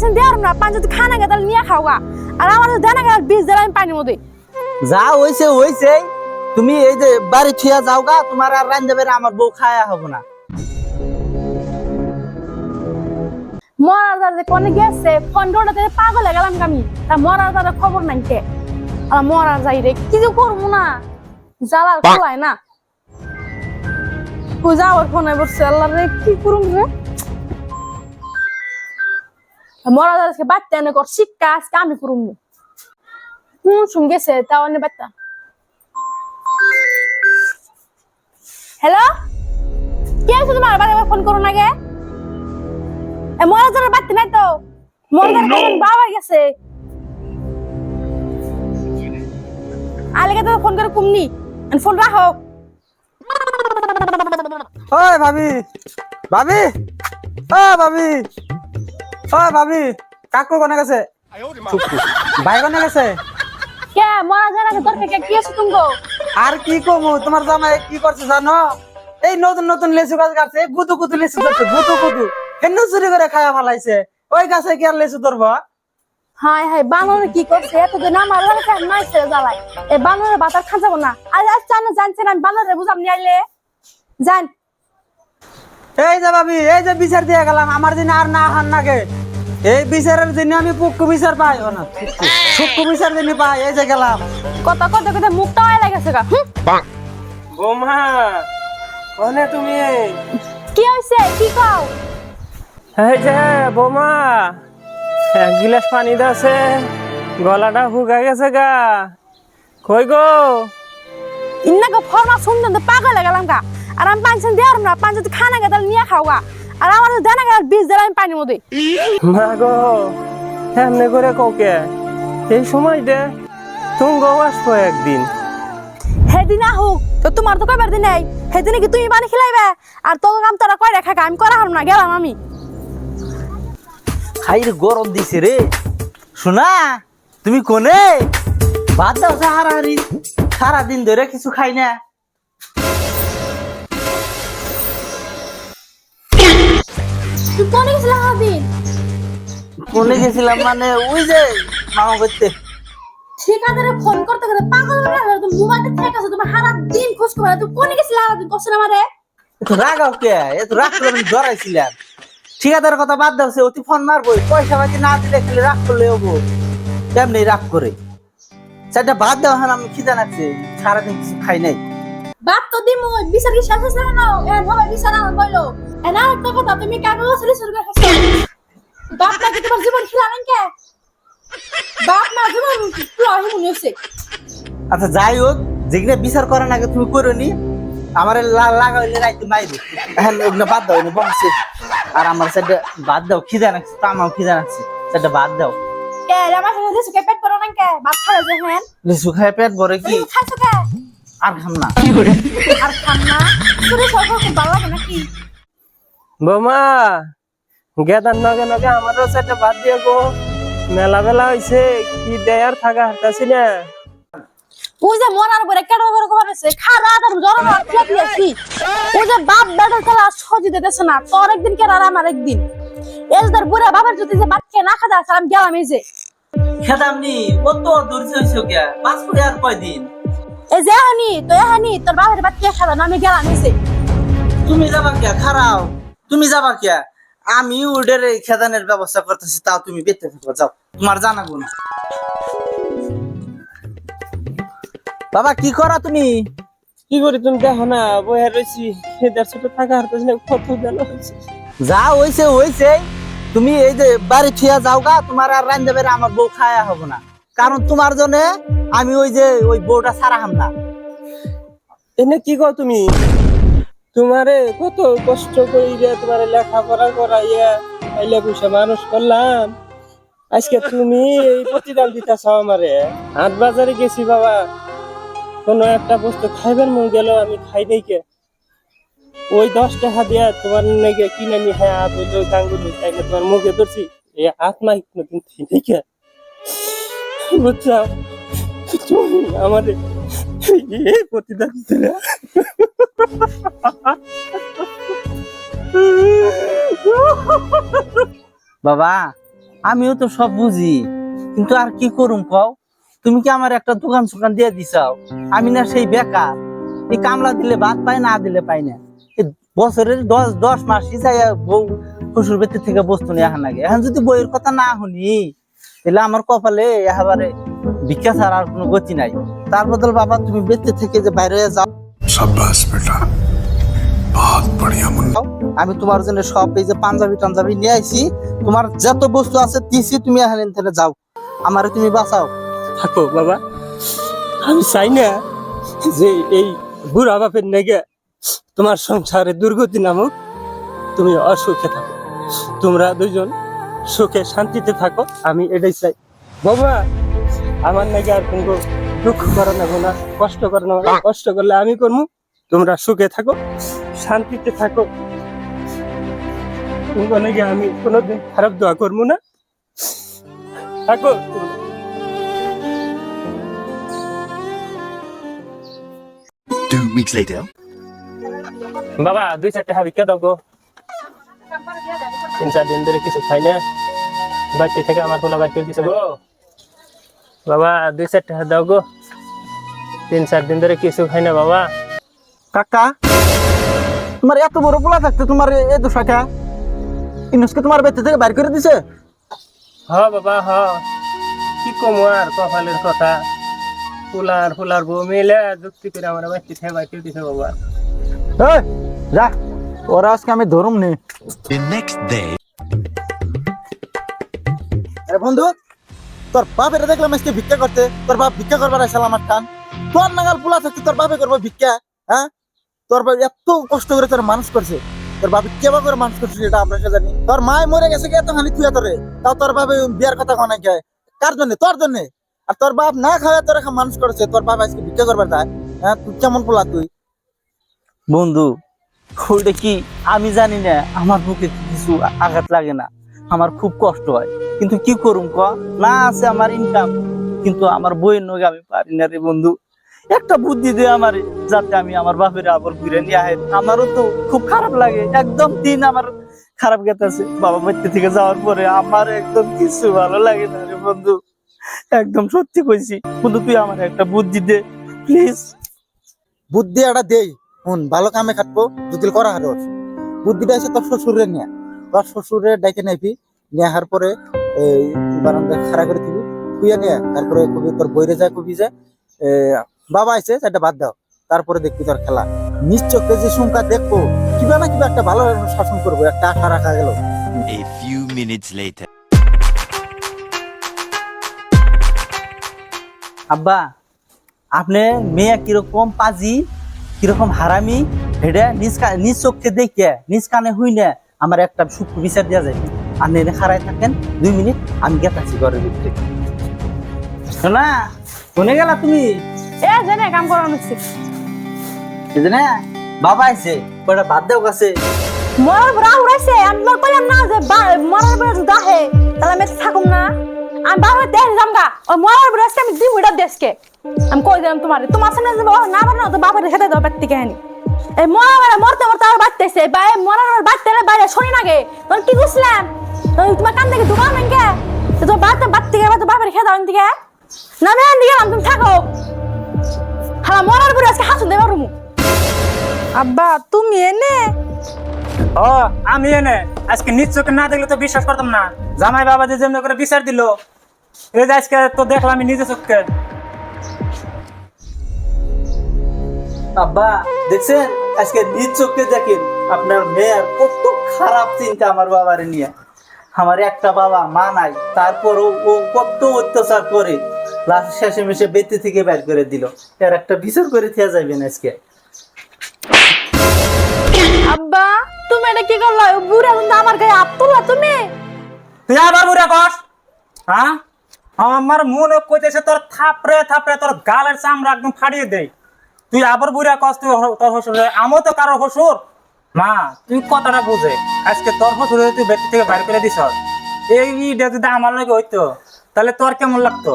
পাঁচজন দেওয়ার না পাঁচ যদি খানা গে তাহলে নিয়ে খাওয়া আর আমার দেনা গে বীজ দিলাম আমি পানির মধ্যে যা হইছে তুমি এই যে বাড়ি থিয়া যাও গা তোমার আর রান্ধে বেড়ে আমার বউ খায়া হবো না মরার দাদা কোনে গেছে ফোন ডোটাতে পাগল হয়ে গেলাম আমি তা মরার দাদা খবর নাই কে আর মরার যাই রে কিছু করবো না জ্বালার খোলায় না পূজা ওর ফোনে বসছে আল্লাহ রে কি করুম রে মরা দাদাকে বাচ্চা এনে কর শিক্ষা আজকে আমি করুম শুন গেছে তাও অনেক বাচ্চা হ্যালো কে আছে তোমার বারে ফোন করো না গে মরা দাদার বাচ্চা নাই তো মরা দাদার বাবা গেছে আলেকে তো ফোন করে কুমনি ফোন রাখো ওই ভাবি ভাবি ও ভাবি ও ভাবি কাকু কোনে গেছে ভাই কোনে গেছে কে মরা দাদাকে তোর থেকে কি আছে তুমি আর কি কমু তোমার জামাই কি করছে জানো এই নতুন নতুন লেচু গাছ কাটছে গুতু গুতু লেচু ধরছে গুতু হেন চুরি করে খায়া ফেলাইছে ওই গাছে কি আর লেচু ধরবো হাই হাই বানরে কি করছে এতদিন আমার লাগে নাই ছেড়ে জ্বালাই এই বানরে বাতার খা যাবো না আজ আজ জানো জানছেন আমি বানরে বুঝাম নি আইলে জান এই যে ভাবি এই যে বিচার দিয়ে গেলাম আমার দিন আর না হান নাগে এই বিচারের দিনে আমি পুক্কু বিচার পাই না সুক্কু বিচার দিনে পাই এই যে গেলাম কত কত কত মুখটা আই লাগেছে গা বোমা কোনে তুমি কি হইছে কি কও এই যে বোমা এক গিলাস পানি দাছে গলাটা শুকা গেছে গা কই গো ইন্নাকে ফরমা শুনতেন তো পাগল হয়ে গেলাম গা আর আমি পাঁচজন দেওয়ার না পাঁচ যদি খানা গে তাহলে নিয়ে খাওয়া আর আমার দেনা গে বীজ দিলাম আমি পানির মধ্যে মা গো এমনি করে কোকে এই সময় দে তুমি গো আসবো একদিন হেদিন হোক তো তোমার তো কয়বার দিন নাই হেদিনে কি তুমি পানি খিলাইবে আর তোকে কাম তোরা কয় রেখা আমি করা হারম না গেলাম আমি খাইর গরম দিছে রে শোনা তুমি কোনে ভাত দাও সাহারি সারাদিন ধরে কিছু খাই না তুই কোনে গেছিলাম হাবিব কোনে গেছিলাম মানে ওই যে মামা করতে ঠিকাদারে ফোন করতে করতে পাগল হয়ে গেল তুমি মোবাইলটা ঠিক আছে তোমার সারা দিন খোঁজ করে তুই কোনে গেছিলা দিন কোশ্চেন আমারে এত রাগাও কে এত রাগ করে আমি জড়াইছিলাম ঠিকাদারের কথা বাদ দাও সে অতি ফোন মারবো পয়সা পাতি না দিলে খেলে রাগ করলে হবো তেমনি রাগ করে সেটা বাদ দাও হ্যাঁ আমি খিদা লাগছে সারাদিন কিছু খাই নাই বাপ তো দিমু বিচার কি শেষ হইছে না এ ভাবে বিচার আমার বইলো এনা একটা কথা তুমি কাগজ ছেড়ে শুরু করে খাচ্ছ বাপ না কি তোমার জীবন খিলাবেন কে বাপ না জীবন পুরো মনে হচ্ছে আচ্ছা যাই হোক যেগুলো বিচার করার আগে তুমি করো নি আমার লাগাইলে রাইতে মাইবে এখন ওগুলো বাদ দাও এনে বংশে আর আমার সেটা বাদ দাও খিদা লাগছে তো আমার খিদা লাগছে সেটা বাদ দাও কে আমার সাথে সুকে পেট পড়ো না কে ভাত খাবে যে হ্যাঁ লিচু খায় পেট ভরে কি খাচ্ছ কে আর খাম না আর খাম না শুধু সরকার খুব ভালো লাগে নাকি বোমা গেদার নগে নগে আমারও সেটা বাদ দিয়ে গো মেলা বেলা হয়েছে কি দেয় আর থাকা হারতাছি না ওই যে মরার পরে কেন বড় খবর আছে খারা আর জ্বর আর খেতে আছি ওই যে বাপ বেটার খেলা সজি দিতেছ না তোর একদিন কে আর আমার একদিন এজদার বুড়া বাবার যদি যে বাপ কে না খাদা আমি গেলাম এই যে খেদামনি কত দূরছে হইছো কে পাঁচ করে আর কয়দিন এই যে হানি তোর বাবার বাপ কে খাদা না আমি গেলাম এই যে তুমি যাবা কে খারাও তুমি যাবা কে আমি ওদের খেদানের ব্যবস্থা করতেছি তাও তুমি বেঁচে থাকো যাও তোমার জানাবো না বাবা কি করা তুমি কি করি তুমি দেখো না বইয়া রয়েছি এদের ছোট থাকা হারতাছি না কত বেলা হয়েছে যা হইছে তুমি এই যে বাড়ি থিয়া যাও গা তোমার আর রান্ধে বেড়ে আমার বউ খায়া হবো না কারণ তোমার জন্য আমি ওই যে ওই বউটা ছাড়া হাম না এনে কি কও তুমি তোমারে কত কষ্ট কইরা তোমারে লেখাপড়া করাইয়া আইলা পয়সা মানুষ করলাম আজকে তুমি এই প্রতিদান দিতেছ আমারে হাট বাজারে গেছি বাবা কোন একটা বস্তু খাইবার মন গেল আমি খাই নাই কে ওই 10 টাকা দিয়া তোমার নাকি কিনে নি হ্যাঁ ওই গাঙ্গুলি তাইলে তোমার মুখে ধরছি এই আত্মা কোনদিন খাই নাই কে বুঝছো তুমি আমাদের এই প্রতিদান দিলে বাবা আমিও তো সব বুঝি, কিন্তু আর কি করুম কও? তুমি কি আমার একটা দোকান সোকান দিয়ে দিছাও? আমি না সেই বেকার, এই কামলা দিলে ভাত পাই, না দিলে পাই না। এই বছরের 10 মাস যাই বউ শ্বশুর বাড়ি থেকে বস্তু নিয়ে আহা লাগে। এখন যদি বইয়ের কথা না শুনি, তাহলে আমার কপালে একেবারে ভিক্ষা ছাড়া আর কোনো গতি নাই। তার বদল বাবা তুমি বেঁচে থেকে যে বাইরে হয়ে যাও, शाबाश बेटा, बहुत बढ़िया मुन्ना। আমি তোমার জন্য সব এই যে পাঞ্জাবি টাঞ্জাবি নিয়ে আইছি, তোমার যত বস্তু আছে দিছি, তুমি এখন এখানে যাও, আমারে তুমি বাঁচাও। থাকো বাবা, আমি চাই না যে এই বুড়া বাপের নেগে তোমার সংসারে দুর্গতি নামক। তুমি অসুখে থাকো, তোমরা দুজন সুখে শান্তিতে থাকো, আমি এটাই চাই বাবা। আমার নাকি আর কোনো দুঃখ করা নেবো না, কষ্ট করা নেবো না। কষ্ট করলে আমি করবো, তোমরা সুখে থাকো, শান্তিতে থাকো। তোমরা নাকি আমি কোনোদিন খারাপ দোয়া করবো না, থাকো। 2 weeks later. বাবা 2-4 টাকা ভিক্ষা দাও গো, 3-4 দিন ধরে কিছু খাই না, বাড়ি থেকে আমার পোলা বাড়ি দিছে গো। বাবা 2-4 টাকা দাও গো, 3-4 দিন ধরে কিছু খাই না বাবা। কাকা, তোমার এত বড় পোলা থাকতে তোমার এই দোষাটা ইনুসকে তোমার বেঁচে থেকে বাইর করে দিছে? হ বাবা হ, কি কম আর কপালের কথা। ফুলার বউ মিলে যুক্তি করে আমার বাড়ি থেকে বাইর করে দিছে বাবা। এই, যা, ওরা আজকে আমি ধরুম নি। The next day. আরে বন্ধু, তোর বাপের দেখলাম আজকে ভিক্ষা করতে, তোর বাপ ভিক্ষা করবার আসল আমার টান। তোর নাগাল পোলা থাকতে তোর বাপে করবো ভিক্ষা? হ্যাঁ, তোর বাপ এত কষ্ট করে তোর মানুষ করছে, তোর বাপে কেবা করে মানুষ করছে সেটা আমরা সে জানি। তোর মায় মরে গেছে এত খালি তুই তোরে, তাও তোর বাপে বিয়ার কথা কনে কে? কার জন্য? তোর জন্য। আর তোর বাপ না খাওয়া তোর এখন মানুষ করেছে, তোর বাপ আজকে ভিক্ষা করবার যায়? হ্যাঁ, তুই কেমন পোলা তুই? বন্ধু, ওইটা কি আমি জানি না, আমার বুকে কিছু আঘাত লাগে না, আমার খুব কষ্ট হয়, কিন্তু কি করুম ক? না আছে আমার ইনকাম, কিন্তু আমার বইয়ের নগে আমি পারি না রে বন্ধু। একটা বুদ্ধি দে আমারে, যাতে আমি আমার বাপের আবার ঘুরে নিয়ে আহে। আমারও তো খুব খারাপ লাগে, একদম দিন আমার খারাপ গেতেছে বাবা বাড়ি থেকে যাওয়ার পরে। আমার একদম কিছু ভালো লাগে না রে বন্ধু, একদম সত্যি কইছি বন্ধু, তুই আমার একটা বুদ্ধি দে প্লিজ। বুদ্ধি একটা দেই, শুন, ভালো কামে খাটবো যদি করা হারো। বুদ্ধিটা এসে তোর শ্বশুরে নিয়ে, তোর শ্বশুরে ডাইকে নেবি, নিয়ে আসার পরে এই বারান্দায় খাড়া করে দিবি, তুইয়া নিয়ে তারপরে কবি তোর বইরে যায়, কবি যে বাবা আইছে সেটা বাদ দাও, তারপরে দেখবি তোর খেলা। নিশ্চয় যে সংখ্যা দেখবো, কিবা না কিবা একটা ভালো শাসন করবো, একটা আশা রাখা গেল। A few minutes later. আব্বা, আপনি মেয়ে কিরকম পাজি, কিরকম হারামি, এটা নিজ চোখে দেখে নিজ কানে হই না আমার একটা সূক্ষ্ম বিচার দেওয়া যায়। আপনি এনে খাড়াই থাকেন 2 মিনিট, আমি গেতাছি ঘরের ভিতরে। শোনা, শুনে গেলা তুমি? এ জানে কাম করা নিচ্ছি, এই যে না, বাবা আইছে, কয়টা বাদ দেও কাছে। মরার বড় উড়াইছে। আমি তোর কইলাম না যে মরার বড় যদি আহে তাহলে আমি থাকুম না। আমি বাবা দেশ জামগা, ওই মরার বড় আজকে আমি দিব এটা দেশকে। আমি কই দিলাম তোমার, তোমার সামনে যে না পারে না তো বাবার খেতে দাও বাড়তে কেন? এই মরার মরতে মরতে আর বাড়তেছে, ভাই মরার বাড়তে বাইরে শুনি না গে। তোর কি বুঝলাম, তোমার কান থেকে দোকান নাকি তো বাড়তে গেলে তো বাবার খেতে দাও দিকে না, আমি দিকে তুমি থাকো। হ্যাঁ, মরার বড় আজকে হাসু দেবার রুমু। আব্বা তুমি এনে? ও আমি এনে আজকে নিজ চোখে না দেখলে তো বিশ্বাস করতাম না। জামাই বাবা যে যেমন করে বিচার দিল, এই যে আজকে তো দেখলাম আমি নিজে চোখে। আব্বা দেখছেন, আজকে নিজ চোখে দেখেন আপনার মেয়ের কত খারাপ চিন্তা আমার বাবারে নিয়ে। আমার একটা বাবা মা নাই, তারপরও ও কত অত্যাচার করে, লাস্ট শেষে মেশে বেতে থেকে বের করে দিল। এর একটা বিচার করে থেয়া যাবেন আজকে। আব্বা তুমি এটা কি করলা? বুড়া কিন্তু আমার গায়ে হাত তুললা তুমি। তুই আবার বুড়া কস? হ্যাঁ, আমার মনে কইতেছে তোর থাপড়ে থাপড়ে তোর গালের চামড়া একদম ফাড়িয়ে দেই। তুই আবার বুড়া কস? তুই তোর শ্বশুর, আমিও তো কারো শ্বশুর। মা তুই কথাটা বুঝে, আজকে তোর শ্বশুর তুই বেটি থেকে বাইর করে দিস, এইটা যদি আমার লাগে হইতো তাহলে তোর কেমন লাগতো?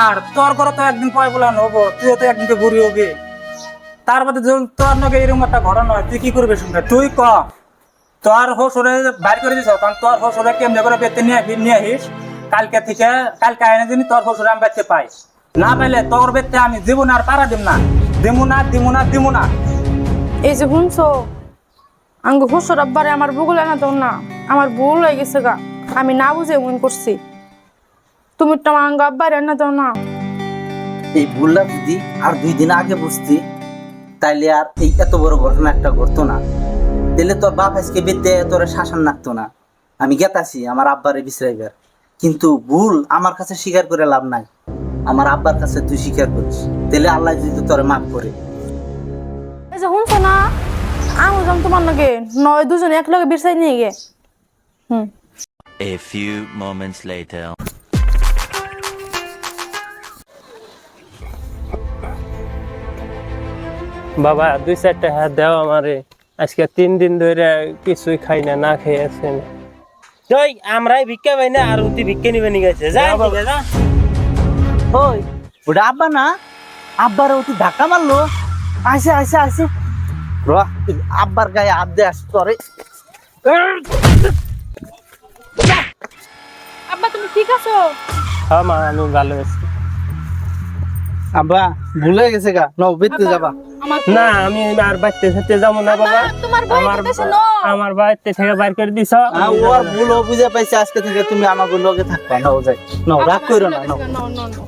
আর তোর ঘরে তো একদিন পয় বলা হবো, তুইও তো একদিনকে বুড়ি হবি। তার বাদে তোর নাকি এরকম একটা ঘটনা হয়, তুই কি করবি শুনবে? তুই ক, তোর শ্বশুরে বাইর করে দিছ তখন তোর শ্বশুরে কেমনে করে বেতে নিয়ে আসিস কালকে থেকে কালকে আইনে দিনই তোর শ্বশুরে আমি বেতে পাই না পাইলে তোর বেতে আমি জীবন আর পারা দিব না এই যে শুনছো আঙ্গ হুসর আব্বারে আমার বুগুলে না তো না আমার ভুল হয়ে গেছে গা আমি না বুঝে মন করছি তুমি তো আমার আঙ্গ আব্বারে না তো না এই ভুলটা যদি আর 2 দিন আগে বুঝতি তাইলে আর এই এত বড় ঘটনা একটা ঘটতো না তাহলে তোর বাপ আজকে বেতে তোর শাসন লাগতো না আমি গেতাছি আমার আব্বারে বিশ্রাইবার কিন্তু ভুল আমার কাছে স্বীকার করে লাভ নাই আমার আব্বার কাছে তুই স্বীকার করিস তাহলে আল্লাহ যদি তোরে মাফ করে এই যে শুনছো না আমি যাম তোমার নাকি নয় দুজনে এক লগে বিরসাই নিয়ে গে A few moments later. বাবা 2-4 টাকা দাও আমারে আজকে 3 দিন ধরে কিছুই খাই না না খেয়ে আছি তুই আমরাই ভিক্ষা পাই না আর তুই ভিক্ষা নিবে নি গেছে যা বাবা। যা ওই ওটা আব্বা না আব্বার ও তুই ধাক্কা মারলো আসে র আব্বার গায়ে হাত দে আস তোরে আব্বা তুমি ঠিক আছো হ্যাঁ মা আমি ভালো আছি আব্বা ভুলে গেছে গা নও বেতে যাবা আমার না আমি আর বাইতে সাথে যাবো না বাবা তোমার ভাই আমার কইতেছে নো আমার বাইতে থেকে বাইর করে দিছ ওর ভুল ও বুঝে পাইছে আজকে থেকে তুমি আমাকে লগে থাকবা নাও যাই নাও রাগ কইরো না নাও নো নো নো